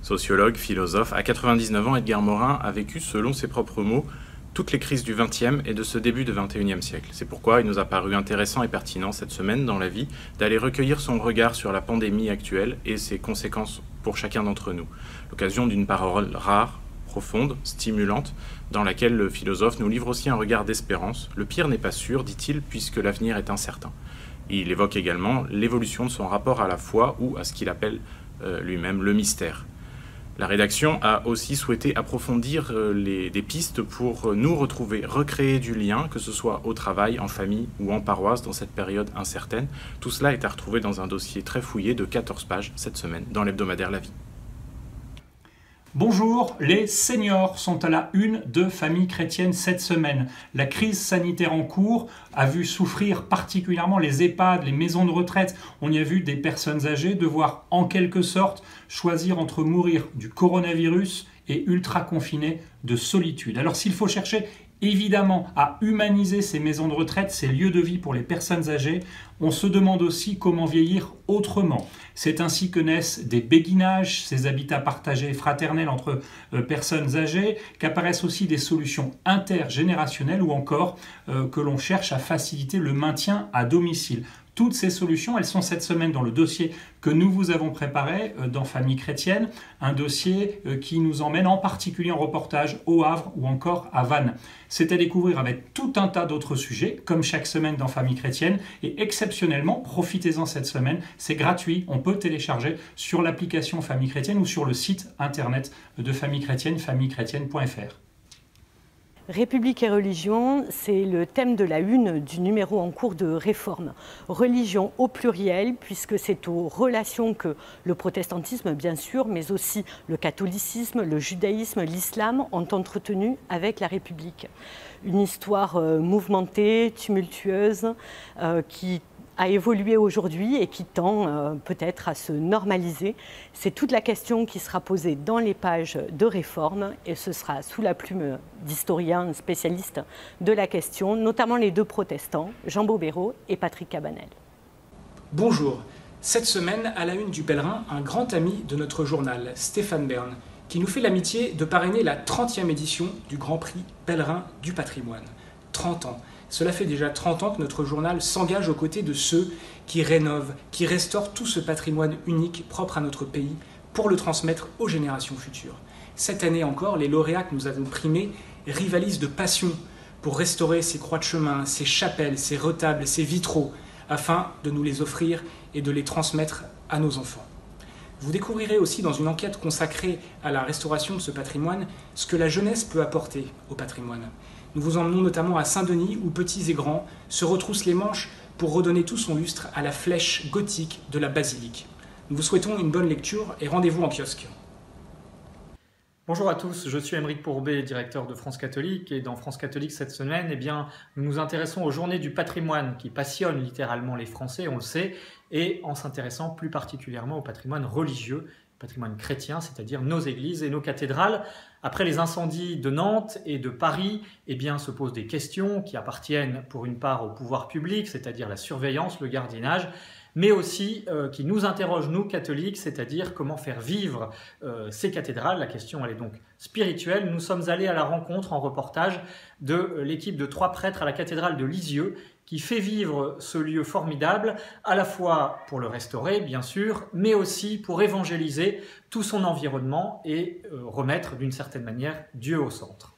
Sociologue, philosophe, à 99 ans, Edgar Morin a vécu, selon ses propres mots, toutes les crises du XXe et de ce début de XXIe siècle. C'est pourquoi il nous a paru intéressant et pertinent cette semaine dans la vie d'aller recueillir son regard sur la pandémie actuelle et ses conséquences pour chacun d'entre nous. L'occasion d'une parole rare, profonde, stimulante, dans laquelle le philosophe nous livre aussi un regard d'espérance. Le pire n'est pas sûr, dit-il, puisque l'avenir est incertain. Il évoque également l'évolution de son rapport à la foi ou à ce qu'il appelle lui-même le mystère. La rédaction a aussi souhaité approfondir des pistes pour nous retrouver, recréer du lien, que ce soit au travail, en famille ou en paroisse dans cette période incertaine. Tout cela est à retrouver dans un dossier très fouillé de 14 pages cette semaine dans l'hebdomadaire La Vie. Bonjour, les seniors sont à la une de Famille Chrétienne cette semaine. La crise sanitaire en cours a vu souffrir particulièrement les EHPAD, les maisons de retraite. On y a vu des personnes âgées devoir en quelque sorte choisir entre mourir du coronavirus et ultra confinés de solitude. Alors s'il faut chercher évidemment à humaniser ces maisons de retraite, ces lieux de vie pour les personnes âgées, on se demande aussi comment vieillir autrement. C'est ainsi que naissent des béguinages, ces habitats partagés et fraternels entre personnes âgées, qu'apparaissent aussi des solutions intergénérationnelles ou encore que l'on cherche à faciliter le maintien à domicile. Toutes ces solutions, elles sont cette semaine dans le dossier que nous vous avons préparé dans Famille Chrétienne, un dossier qui nous emmène en particulier en reportage au Havre ou encore à Vannes. C'est à découvrir avec tout un tas d'autres sujets, comme chaque semaine dans Famille Chrétienne, et exceptionnellement, profitez-en cette semaine, c'est gratuit, on peut télécharger sur l'application Famille Chrétienne ou sur le site internet de Famille Chrétienne, famillechrétienne.fr. République et religion, c'est le thème de la une du numéro en cours de Réforme. Religion au pluriel, puisque c'est aux relations que le protestantisme, bien sûr, mais aussi le catholicisme, le judaïsme, l'islam ont entretenu avec la République. Une histoire mouvementée, tumultueuse, qui a évolué aujourd'hui et qui tend peut-être à se normaliser. C'est toute la question qui sera posée dans les pages de Réforme et ce sera sous la plume d'historiens spécialistes de la question, notamment les deux protestants, Jean Bobéro et Patrick Cabanel. Bonjour. Cette semaine, à la une du Pèlerin, un grand ami de notre journal, Stéphane Bern, qui nous fait l'amitié de parrainer la 30e édition du Grand Prix Pèlerin du patrimoine. 30 ans. Cela fait déjà 30 ans que notre journal s'engage aux côtés de ceux qui rénovent, qui restaurent tout ce patrimoine unique propre à notre pays pour le transmettre aux générations futures. Cette année encore, les lauréats que nous avons primés rivalisent de passion pour restaurer ces croix de chemin, ces chapelles, ces retables, ces vitraux, afin de nous les offrir et de les transmettre à nos enfants. Vous découvrirez aussi dans une enquête consacrée à la restauration de ce patrimoine ce que la jeunesse peut apporter au patrimoine. Nous vous emmenons notamment à Saint-Denis où petits et grands se retroussent les manches pour redonner tout son lustre à la flèche gothique de la basilique. Nous vous souhaitons une bonne lecture et rendez-vous en kiosque. Bonjour à tous, je suis Aymeric Pourbet, directeur de France Catholique et dans France Catholique cette semaine, nous nous intéressons aux journées du patrimoine qui passionnent littéralement les Français, on le sait, et en s'intéressant plus particulièrement au patrimoine religieux, patrimoine chrétien, c'est-à-dire nos églises et nos cathédrales. Après les incendies de Nantes et de Paris, se posent des questions qui appartiennent pour une part au pouvoir public, c'est-à-dire la surveillance, le gardiennage, mais aussi qui nous interrogent, nous catholiques, c'est-à-dire comment faire vivre ces cathédrales. La question elle est donc spirituelle. Nous sommes allés à la rencontre en reportage de l'équipe de 3 prêtres à la cathédrale de Lisieux qui fait vivre ce lieu formidable, à la fois pour le restaurer, bien sûr, mais aussi pour évangéliser tout son environnement et remettre d'une certaine manière Dieu au centre.